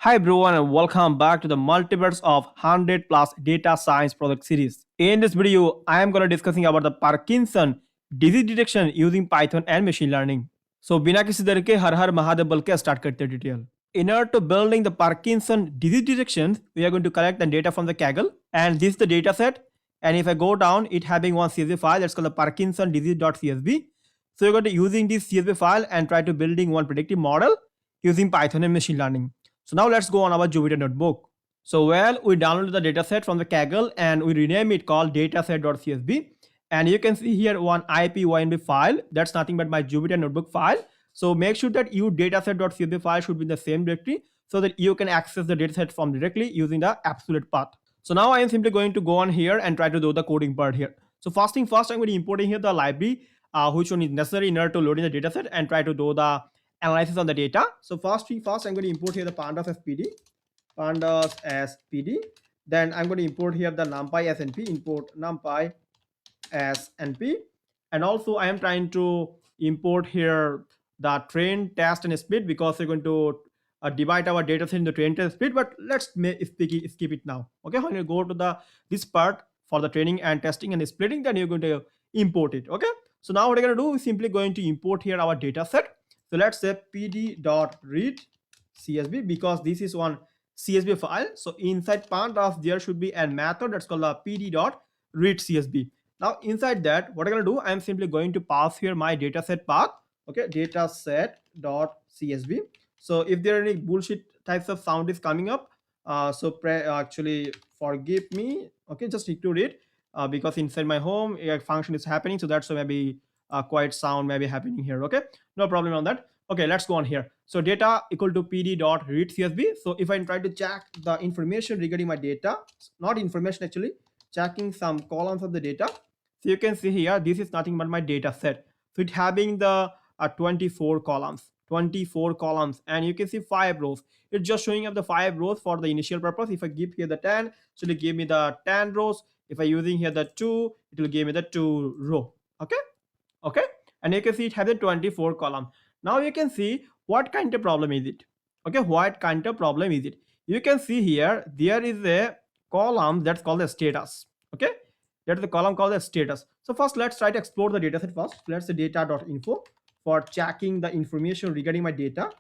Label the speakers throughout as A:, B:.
A: Hi everyone and welcome back to the Multiverse of 100 plus data science project series. In this video, I am going to discussing about the Parkinson disease detection using Python and machine learning. So बिना किसी डर के हर हर महादेव बोल के start करते हैं detail. In order to building the Parkinson disease detection, we are going to collect the data from the Kaggle and this is the data set. And if I go down, it having one CSV file that's called the Parkinson disease.csv. So you're going to using this CSV file and try to building one predictive model using Python and machine learning. So now let's go on our Jupyter notebook. So we downloaded the dataset from the Kaggle and we rename it called dataset.csv. And you can see here one IPYNB file. That's nothing but my Jupyter notebook file. So make sure that your dataset.csv file should be in the same directory so that you can access the dataset from directly using the absolute path. So now I am simply going to go on here and try to do the coding part here. So first thing first, I'm going to import in here the library which one is necessary in order to load in the dataset and try to do the analysis on the data. So first thing first, I'm going to import here the pandas as PD. Then I'm going to import here the numpy as np, import numpy as np. And also I am trying to import here the train, test, and split because we're going to divide our data set into train, test, split. But let's skip it now. Okay, when you go to the this part for the training and testing and splitting, then you're going to import it. Okay, so now what we're going to do is simply going to import here our data set. So let's say pd.read csv because this is one csv file. So inside pandas there should be a method that's called the pd.read csv. Now inside that, what I'm going to do, I'm simply going to pass here my dataset path. Okay, dataset.csv. So if there are any bullshit types of sound is coming up, actually forgive me. Okay, just ignore it because inside my home a function is happening, so that's maybe quiet sound maybe happening here. Okay, no problem on that. Okay, let's go on here. So data equal to pd.read csv. So if I try to check the information regarding my data, not information actually, checking some columns of the data. So you can see here, this is nothing but my data set. So it having the 24 columns, and you can see 5 rows. It's just showing up the 5 rows for the initial purpose. If I give here the 10, so it give me the 10 rows. If I using here the 2, it will give me the 2 row. Okay, and you can see it has a 24 column. Now you can see what kind of problem is it. Okay, what kind of problem is it? You can see here there is a column that's called the status. Okay, that's the column called the status. So first let's try to explore the dataset first. Let's say data.info for checking the information regarding my data.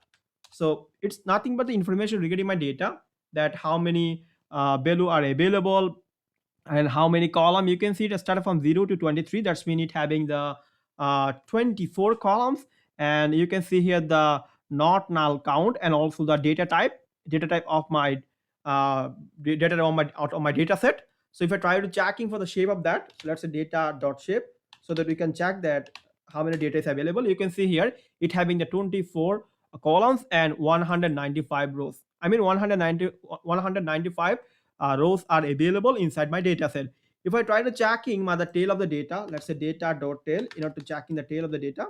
A: So it's nothing but the information regarding my data, that how many value are available and how many column. You can see it started from 0 to 23. That's mean it having the 24 columns. And you can see here the not null count and also the data type of my data on my data set. So if I try to checking for the shape of that, so let's say data.shape, so that we can check that how many data is available. You can see here it having the 24 columns and 195 rows. I mean 195 rows are available inside my data set. If I try to checking the tail of the data, let's say data.tail, in order to checking the tail of the data,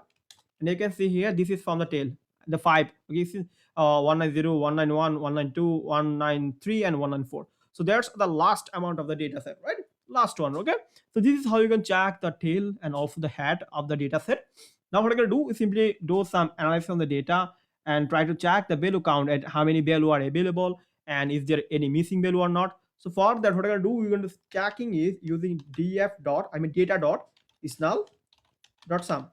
A: and you can see here this is from the tail, the 5. Okay, see, 190, 191, 192, 193, and 194. So that's the last amount of the data set, right? Last one. Okay, so this is how you can check the tail and also the head of the data set. Now what I'm going to do is simply do some analysis on the data and try to check the value count at how many value are available and is there any missing value or not. So for that, what I'm going to do, we're going to checking is using data dot is null dot sum.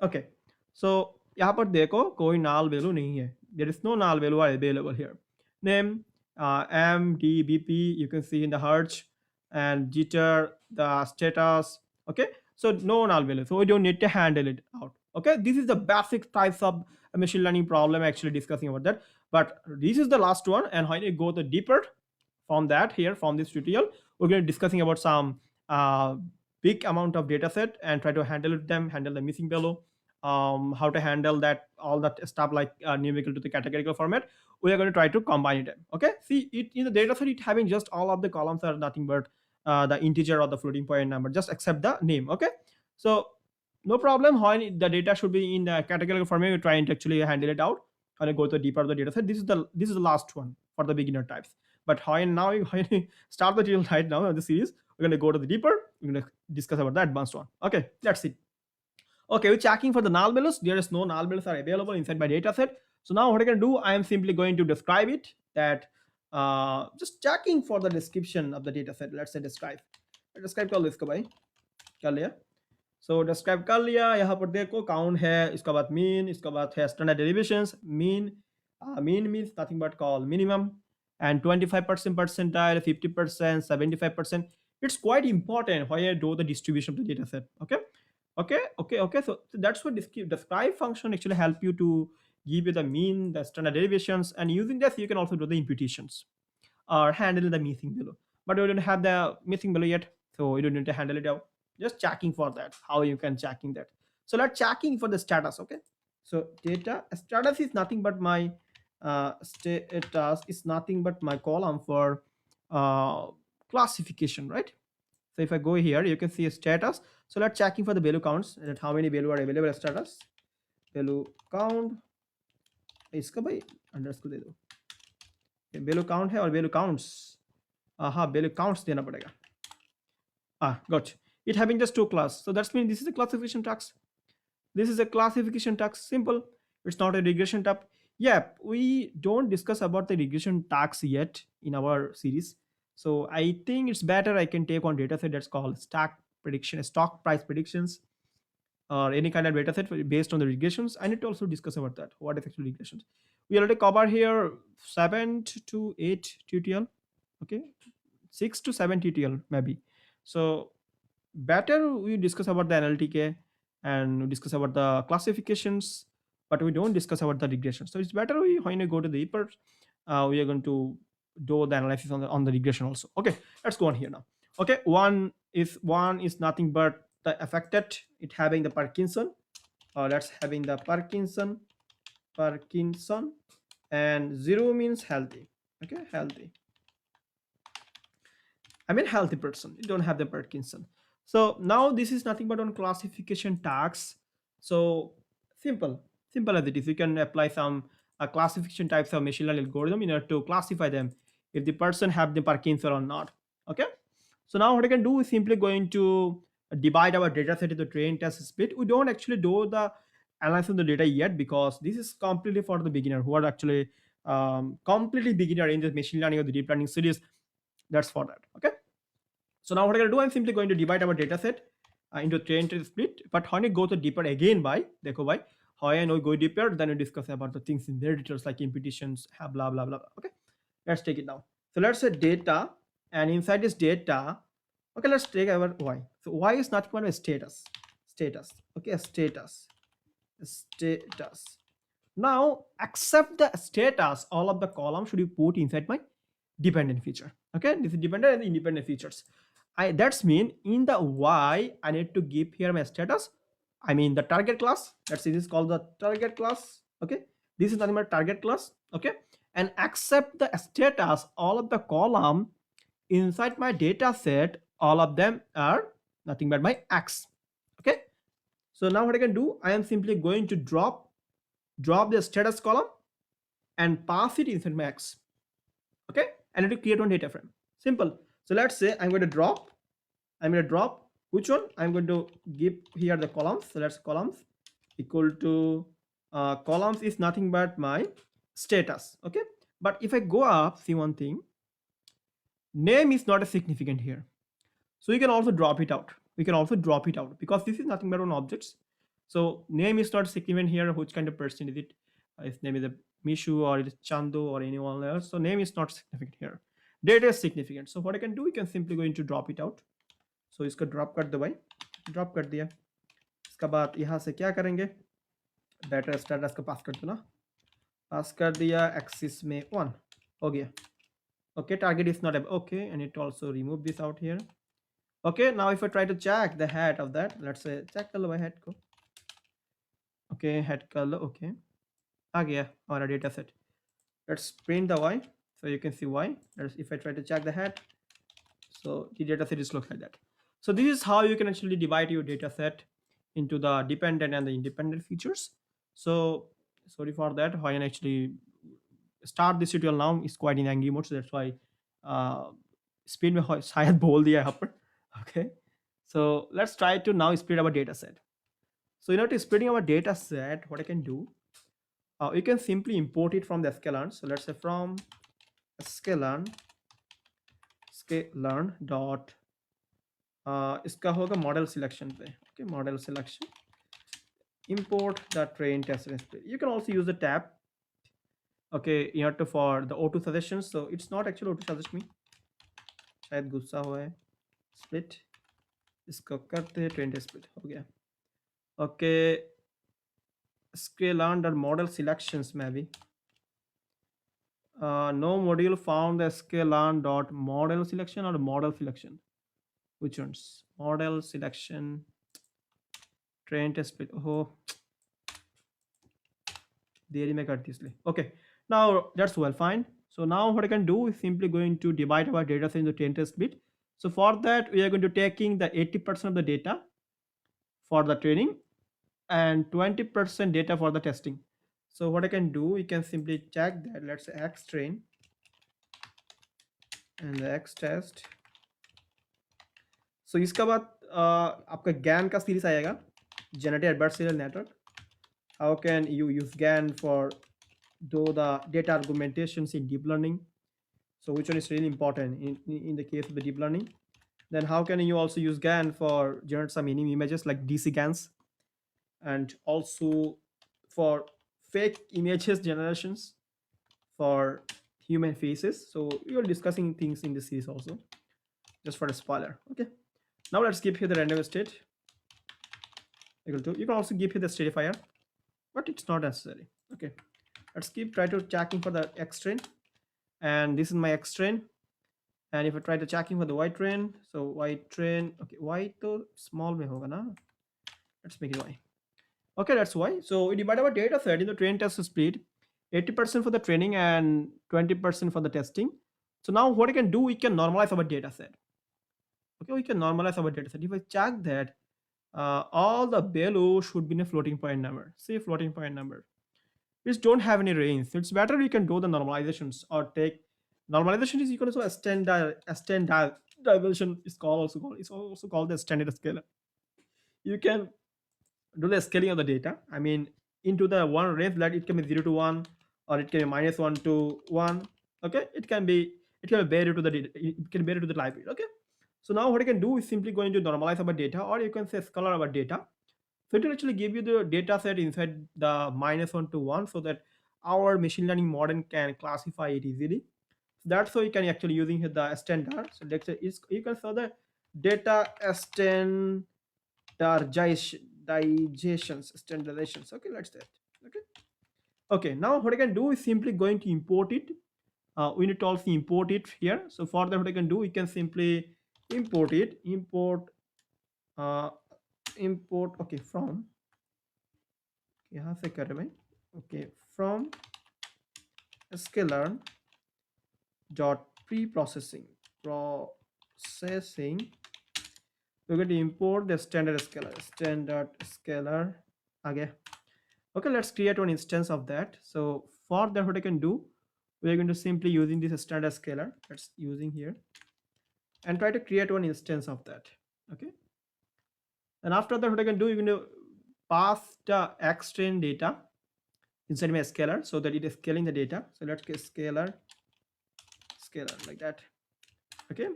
A: Okay, so यहाँ पर देखो कोई null value नहीं है. There is no null value available here. Name MDBP, you can see in the hertz, and jitter, the status. Okay, so no null value, so we don't need to handle it out. Okay, this is the basic types of machine learning problem actually discussing about that. But this is the last one, and when you go the deeper from that here from this tutorial, we're going to discussing about some big amount of data set and try to handle the missing value, how to handle that all that stuff like numerical to the categorical format. We are going to try to combine it. Okay, see it in the data set, it having just all of the columns are nothing but the integer or the floating point number, just except the name. Okay, so no problem when the data should be in the categorical format. We're trying to actually handle it out and go to the deeper of the data set. This is the last one for the beginner types. But now when you start the tutorial right now of the series, we're going to go to the deeper. We're going to discuss about the advanced one. Okay, that's it. Okay, we're checking for the null values. There is no null values are available inside my data set. So now what I can do, I am simply going to describe it, that just checking for the description of the data set. Let's say describe कर लो इसको भाई, कर लिया. सो describe कर लिया. यहाँ पर देखो काउंट है, इसका बाद मीन, इसका बाद है standard derivations. Mean means nothing but call minimum, and 25% percentile, 50%, 75%. It's quite important why I do the distribution of the data set. Okay. So that's what describe function actually help you to give you the mean, the standard deviations, and using this you can also do the imputations or handle the missing below. But we don't have the missing below yet, so we don't need to handle it out. Just checking for that, how you can checking that. So let's checking for the status. Okay, so data status is nothing but my status is nothing but my column for uh, classification, right? So if I go here, you can see a status. So let's checking for the value counts, that how many value are available as status. Value count इसका भाई underscore दे दो. Value count है और value counts. हाँ, value counts देना पड़ेगा. Got it having just two class, so that's mean this is a classification task. This is a classification task, simple. It's not a regression task. Yeah, we don't discuss about the regression task yet in our series, so I think it's better I can take one data set that's called stock price predictions, or any kind of data set based on the regressions. I need to also discuss about that, what is actually regressions. We already covered here 7 to 8 tutorial. Okay, 6 to 7 tutorial maybe. So better we discuss about the NLTK and we discuss about the classifications, but we don't discuss about the regression. So it's better we when we go to the deeper, we are going to do the analysis on the regression also. Okay, let's go on here now. Okay, one is nothing but the affected, it having the Parkinson, or that's having the Parkinson, and 0 means healthy. Okay, healthy. I mean healthy person. You don't have the Parkinson. So now this is nothing but on classification tags. So simple, simple as it is. You can apply some classification types of machine learning algorithm in order to classify them if the person have the Parkinson or not. Okay. So now what I can do is simply going to divide our data set into train, test, split. We don't actually do the analysis of the data yet because this is completely for the beginner who are actually completely beginner in the machine learning or the deep learning series. That's for that. Okay. So now what I'm going to do, I'm simply going to divide our data set into train to split. But when you go to deeper again by, देखो भाई, how I know go deeper, then we discuss about the things in their details like imputations, blah, blah, blah. Okay, let's take it now. So let's say data, and inside this data, okay, let's take our y. So y is not one status. Okay, status. Now, accept the status, all of the columns should be put inside my dependent feature. Okay, this is dependent and independent features. That's mean in the y I need to give here my status. I mean the target class. Let's say this is called the target class. Okay, this is nothing but target class. Okay, and accept the status, all of the column inside my data set, all of them are nothing but my x. Okay, so now what I can do, I am simply going to drop the status column and pass it inside my x. Okay, and it will create one data frame. Simple. So let's say I'm going to drop which one? I'm going to give here the columns. So let's columns equal to columns is nothing but my status. Okay, but if I go up, see one thing, name is not a significant here, so you can also drop it out. Because this is nothing but on objects. So name is not significant here. Which kind of person is it? His name is a Mishu or it is Chandu or anyone else. So name is not significant here. Data is significant. So what I can do, you can simply go into drop it out. So इसको drop कर दो भाई, drop कर दिया. इसके बाद यहाँ से क्या करेंगे, data status को पास कर दो ना, पास कर दिया, axis में 1 हो गया. Okay, target is not okay, and it also remove this out here. Okay, now if I try to check the head of that, let's say check कर लो भाई head को. Okay, head कर लो. Okay, आ गया हमारा data set. Let's print the y, so you can see y. If I try to check the head, so the data set is looks like that. So this is how you can actually divide your data set into the dependent and the independent features. So sorry for that. Why I actually start this tutorial now is quite in angry mode, so that's why speed में शायद बोल दिया यहाँ पर. Okay, so let's try to now split our data set. So in order to splitting our data set, what I can do, You can simply import it from the sklearn. So let's say from sklearn sklearn dot इसका होगा model selection पे. Okay, model selection, import the train test split. You can also use the tab. Okay, you have to for the auto suggestions. So it's not actually auto suggest me. शायद गुस्सा हुआ है. Split इसको करते हैं, train test split हो गया. Okay, sklearn dot model selections maybe. No module found the sklearn dot model selection or model selection. Which ones? Model selection, train test split. Oh, देरी में करती इसलिए. Okay, now that's well fine. So now what I can do is simply going to divide our data set into 10 test bit. So for that we are going to taking the 80% of the data for the training and 20% data for the testing. So what I can do, we can simply check that. Let's say x train and the x test. So इसका बाद आपका GAN का series आएगा, generated adversarial network. How can you use GAN for do the data argumentations in deep learning? So which one is really important in the case of the deep learning? Then how can you also use GAN for generate some images like DC GANs, and also for fake images generations for human faces. So we are discussing things in this series also, just for a spoiler. Okay, now let's give here the random state equal to. You can also give here the stratifier, but it's not necessary. Okay, let's keep try to checking for the x train, and this is my x train. And if I try to checking for the y train, so y train, okay, y to small mein hoga na, let's make it y. Okay, that's y. So we divide our data set into train test split, 80% for the training and 20% for the testing. So now what I can do, we can normalize our data set. Okay, we can normalize our data set. If I check that all the value should be in a floating point number, say floating point number, which don't have any range. So it's better we can do the normalizations or take normalization is equal to a standard diversion is also called the standard scalar. You can do the scaling of the data. I mean, into the one range, that it can be 0 to 1 or it can be -1 to 1. Okay, it can be vary to the data, it can vary to the library. Okay, so now what I can do is simply going to normalize our data, or you can say scalar our data. So it will actually give you the data set inside the -1 to 1, so that our machine learning model can classify it easily. So that's how you can actually using here the standard. So let's say you can saw the data standardizations. Okay, let's say. Okay. Okay. Now what I can do is simply going to import it. We need to also import it here. So for that, what I can do, we can simply import it. Uh, import. Okay, from. यहाँ से कर रहे हैं. Okay, from sklearn dot processing. We're going to import the standard scalar again. Okay, let's create one instance of that. So for that, what I can do, we're going to simply using this standard scalar that's using here, and try to create one instance of that. Okay, and after that, what I can do, you're going to pass the x train data inside my scalar so that it is scaling the data. So let's get scalar like that. Okay,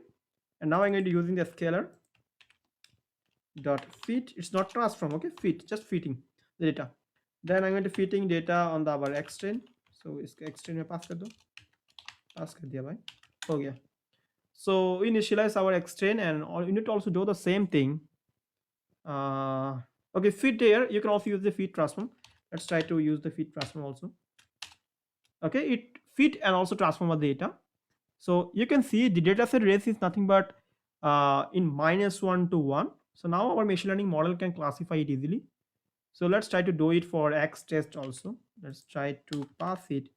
A: and now I'm going to using the scalar dot fit. It's not transform. Okay, fit, just fitting the data. Then I'm going to fitting data on the our x train. So इसका x train में pass कर दो, pass कर दिया भाई, हो गया. So initialize our x train, and you need to also do the same thing. Okay, fit there. You can also use the fit transform. Let's try to use the fit transform also. Okay, it fit and also transform the data. So you can see the data set race is nothing but in -1 to 1. So now our machine learning model can classify it easily. So let's try to do it for x test also. Let's try to pass it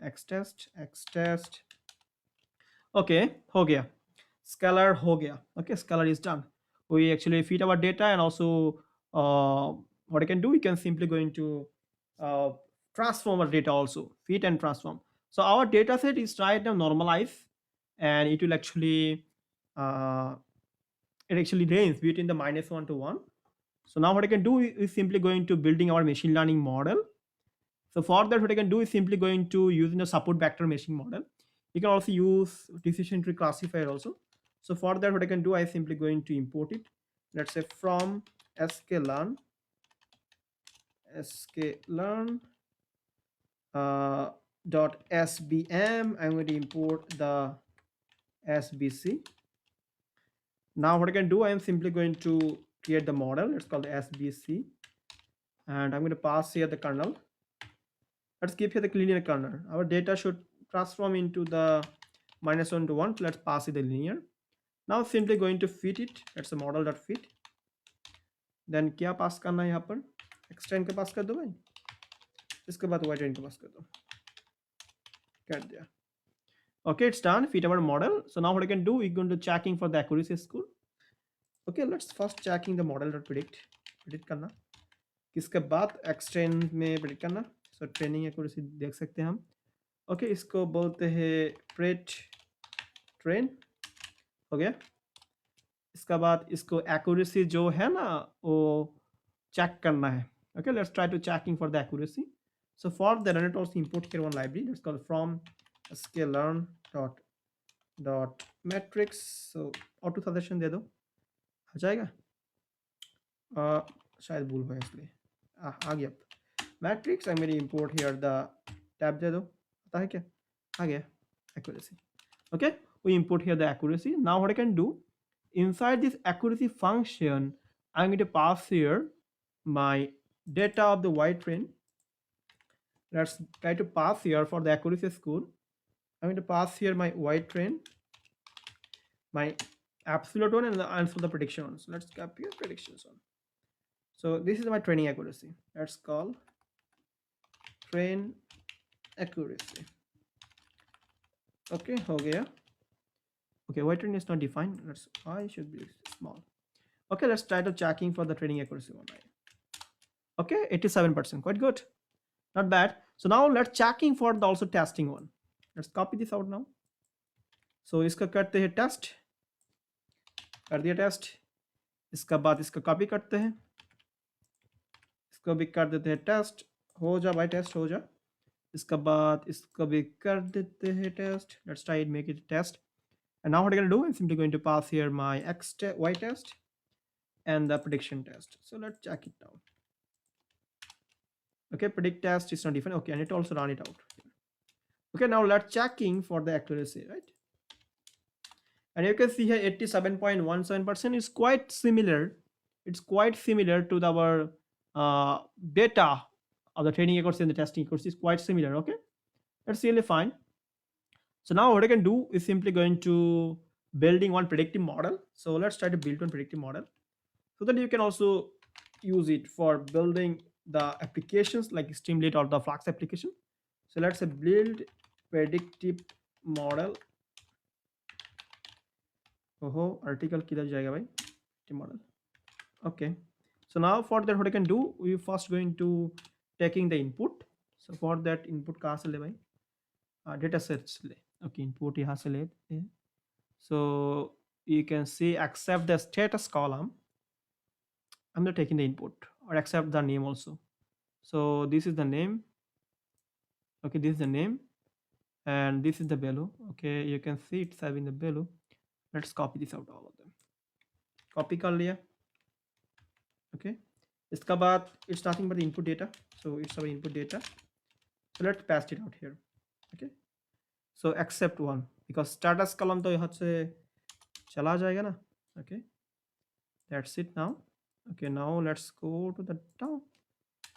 A: x test. Okay, ho gaya. Scalar ho gaya. Okay, scalar is done. We actually feed our data, and also what I can do, we can simply going to uh, transform our data also, feed and transform. So our data set is right now normalized, and it will actually it actually ranges between the -1 to 1. So now what I can do is simply going to building our machine learning model, So for that, what I can do is simply going to using the support vector meshing model. You can also use decision tree classifier also. So for that, what I can do, I simply going to import it. Let's say from sklearn sklearn dot sbm. I'm going to import the sbc. Now what I can do, I am simply going to create the model. It's called the sbc, and I'm going to pass here the kernel. Let's keep here the linear kernel. Our data should transform into the -1 to 1. Let's pass it the linear. Now simply going to fit it. That's the model dot fit. Then क्या पास करना है यहाँ पर? Extend का पास कर दो भाई. इसके बाद y train का पास कर दो. कर दिया. Okay, it's done. Fit our model. So now what I can do, we're going to checking for the accuracy score. Okay, let's first checking the model dot predict करना. इसके बाद extend में predict करना. So training accuracy देख सकते हैं हम. Okay, इसको बोलते हैं pred train. हो गया. इसका बाद इसको accuracy जो है ना वो check करना है. Okay, let's try to checking for the accuracy. So for that, I need to also import here one library. Let's call from sklearn dot metrics. So auto suggestion दे दो. आ जाएगा. शायद भूल हुआ इसलिए. आ गया. Matrix. I'm going to import here the tab दे दो. आता है क्या? आ गया. Accuracy. Okay, we import here the accuracy. Now what I can do, inside this accuracy function, I'm going to pass here my data of the Y train. Let's try to pass here for the accuracy score. I'm going to pass here my Y train, my absolute one, and the answer the prediction one. So let's copy your predictions one. So this is my training accuracy. Let's call train accuracy. Okay, हो गया. Okay, Y train is not defined. Let's I should be small. Okay, let's try to checking for the training accuracy one. Okay, 87%, quite good, not bad. So now let's checking for the also testing one. Let's copy this out now. So इसका करते हैं test. कर दिया test. इसका बाद इसका copy करते हैं. इसको भी कर देते हैं टेस्ट. हो जा भाई, टेस्ट हो जा. इसका बाद इसको भी कर देते हैं test. Let's try and make it a test. And now what I'm going to do, I'm simply going to pass here my y test and the prediction test. So let's check it now. Okay, predict test is not defined. Okay, I need to also run it out. Okay, now let's checking for the accuracy, right? And you can see here 87.17% is quite similar. It's quite similar to our data of the training accuracy and the testing accuracy is quite similar. Okay, that's really fine. So now what I can do is simply going to building one predictive model. So let's try to build one predictive model so that you can also use it for building the applications like Streamlit or the Flux application. So let's say build predictive model. Oh, article किधर जाएगा भाई? Predictive model. Okay. So now for that, what I can do, we first going to taking the input. So for that input कहाँ से ले भाई? Data sets ले. Okay, input यहाँ से लेते हैं. So you can see accept the status column. I'm not taking the input or accept the name also. So this is the name. Okay, this is the name and this is the value. Okay, you can see it's having the value. Let's copy this out, all of them. Copy कर लिया. Okay, इसका बाद it's nothing but the input data. So it's our input data. So let's paste it out here. Okay, so accept one because status column तो यहाँ से चला जाएगा ना. Okay, that's it now. Okay, now let's go to the down.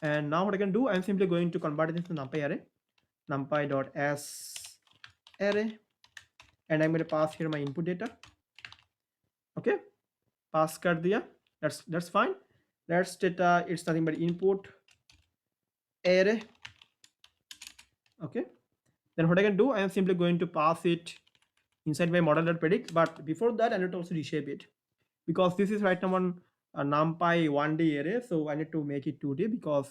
A: And now what I can do, I'm simply going to convert this to numpy array, numpy.s array, and I'm going to pass here my input data. Okay, pass कर दिया. That's fine. That's data. It's nothing but input array. Okay, then what I can do, I am simply going to pass it inside my model.predict. But before that, I need to also reshape it because this is right now one numpy 1D array, so I need to make it 2D because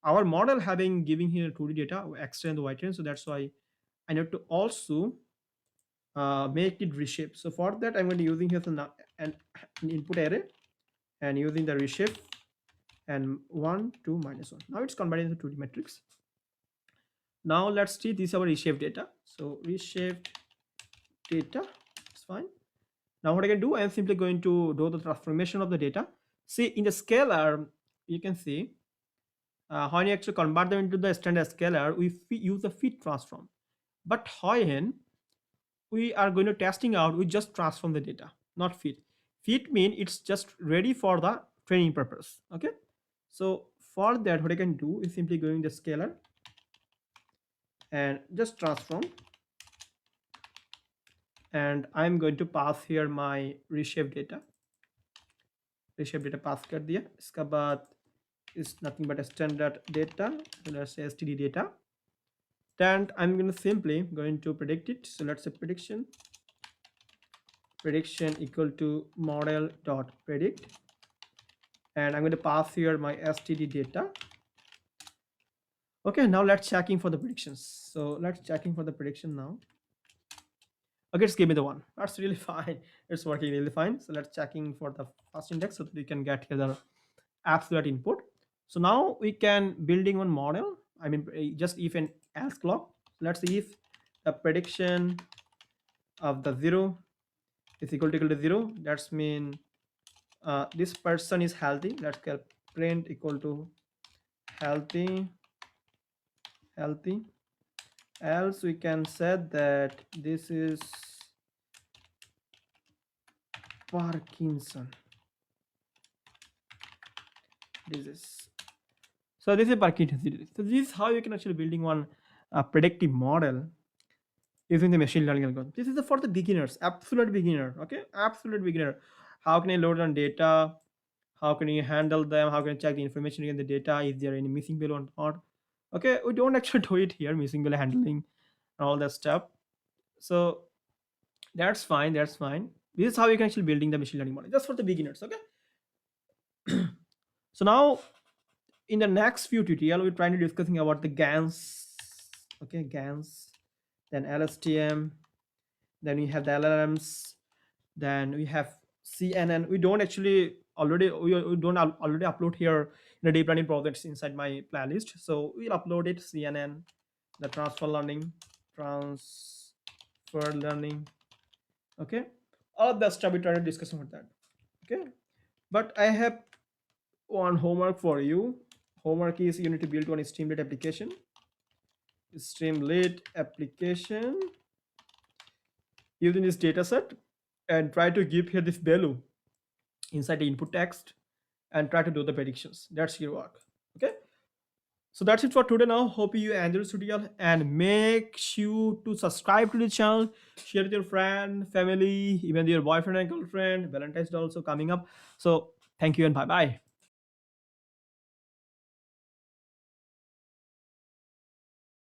A: our model having giving here 2D data extend the white train, so that's why I need to also make it reshape. So for that, I'm going to using here an input array and using the reshape and 1 2 -1. Now it's converted into 2D matrix. Now let's see this is our reshaped data. So reshaped data, it's fine. Now what I can do, I am simply going to do the transformation of the data. See, in the scalar, you can see when you actually convert them into the standard scalar, we use the fit transform. But when we are going to testing out, we just transform the data, not fit. Fit mean it's just ready for the training purpose. Okay. So for that, what I can do is simply going the scalar and just transform, and I'm going to pass here my reshape data pass कर दिया. इसका बाद is nothing but a standard data. So let's say std data. Then I'm going to simply going to predict it. So let's say prediction equal to model dot predict, and I'm going to pass here my std data. Okay, now let's checking for the predictions. So let's checking for the prediction now. Okay, just give me the one. That's really fine. It's working really fine. So let's checking for the first index so that we can get here the absolute input. So now we can building one model. I mean, just if an else clock. Let's see if the prediction of the 0 is equal to 0. That's mean this person is healthy. Let's get print equal to healthy. Else we can say that this is Parkinson disease. So this is Parkinson disease. So this is how you can actually building one predictive model using the machine learning algorithm. This is for the beginners, absolute beginner. Okay, absolute beginner. How can I load on data? How can you handle them? How can you check the information in the data? Is there any missing value or not? Okay, we don't actually do it here, missing value handling and all that stuff. So that's fine. That's fine. This is how you can actually building the machine learning model just for the beginners. Okay. So now in the next few tutorial, we're trying to discussing about the GANs. Okay, GANs, then LSTM, then we have the LLMs, then we have CNN. We don't actually already we don't already upload here in the deep learning projects inside my playlist. So we'll upload it CNN, the transfer learning. Okay, all of that stuff we try to discuss about that. Okay, but I have one homework for you. Homework is you need to build one streamlit application. Streamlit application using this data set and try to give here this value inside the input text and try to do the predictions. That's your work. Okay. So that's it for today now. Hope you enjoyed this tutorial and make sure to subscribe to the channel, share with your friend, family, even your boyfriend and girlfriend. Valentine's Day also coming up. So thank you and bye bye.